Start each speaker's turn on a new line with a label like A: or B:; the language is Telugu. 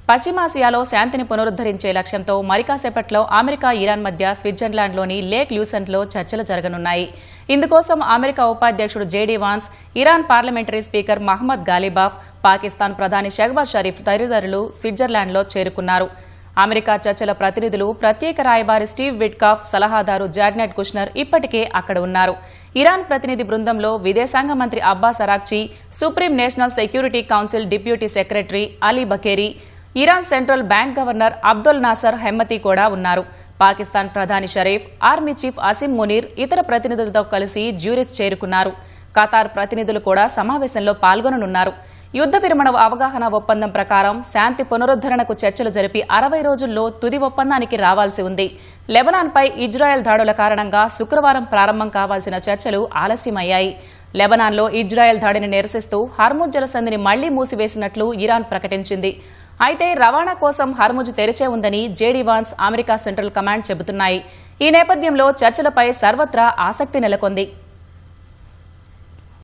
A: పశ్చిమాసియాలో శాంతిని పునరుద్ధరించే లక్ష్యంతో మరికాసేపట్లో అమెరికా ఇరాన్ మధ్య స్విట్జర్లాండ్లోని లేక్ ల్యూసెంట్లో చర్చలు జరగనున్నాయి. ఇందుకోసం అమెరికా ఉపాధ్యక్షుడు JD Vance, Iran parliamentary speaker Mohammad Ghalibaf, Pakistan ప్రధాని షహబాజ్ షరీఫ్ తదితరులు స్విట్జర్లాండ్లో చేరుకున్నారు. అమెరికా చర్చల ప్రతినిధులు ప్రత్యేక రాయబారి స్టీవ్ విట్కాఫ్, సలహాదారు జార్నెట్ కుష్నర్ ఇప్పటికే అక్కడ ఉన్నారు. ఇరాన్ ప్రతినిధి బృందంలో విదేశాంగ మంత్రి Abbas Araghchi, supreme national security council deputy secretary Ali Bagheri, Iran central bank governor Abdul Nasser Hemmati కూడా ఉన్నారు. పాకిస్తాన్ ప్రధాని షరీఫ్, ఆర్మీ చీఫ్ అసిం మునీర్ ఇతర ప్రతినిధులతో కలిసి జ్యూరిచ్ చేరుకున్నారు. ఖతార్ ప్రతినిధులు కూడా సమావేశంలో పాల్గొననున్నారు. యుద్ద విరమణ అవగాహన ఒప్పందం ప్రకారం శాంతి పునరుద్దరణకు చర్చలు జరిపి 60 రోజుల్లో తుది ఒప్పందానికి రావాల్సి ఉంది. లెబనాన్పై ఇజ్రాయెల్ దాడుల కారణంగా శుక్రవారం ప్రారంభం కావాల్సిన చర్చలు ఆలస్యమయ్యాయి. లెబనాన్లో ఇజ్రాయెల్ దాడిని నిరసిస్తూ హర్ముజ్ జలసంధిని మళ్లీ మూసివేసినట్లు ఇరాన్ ప్రకటించింది. అయితే రవాణా కోసం హర్ముజ్ తెరిచే ఉందని JD Vance, America central command చెబుతున్నాయి. ఈ నేపథ్యంలో చర్చలపై సర్వత్రా ఆసక్తి నెలకొంది.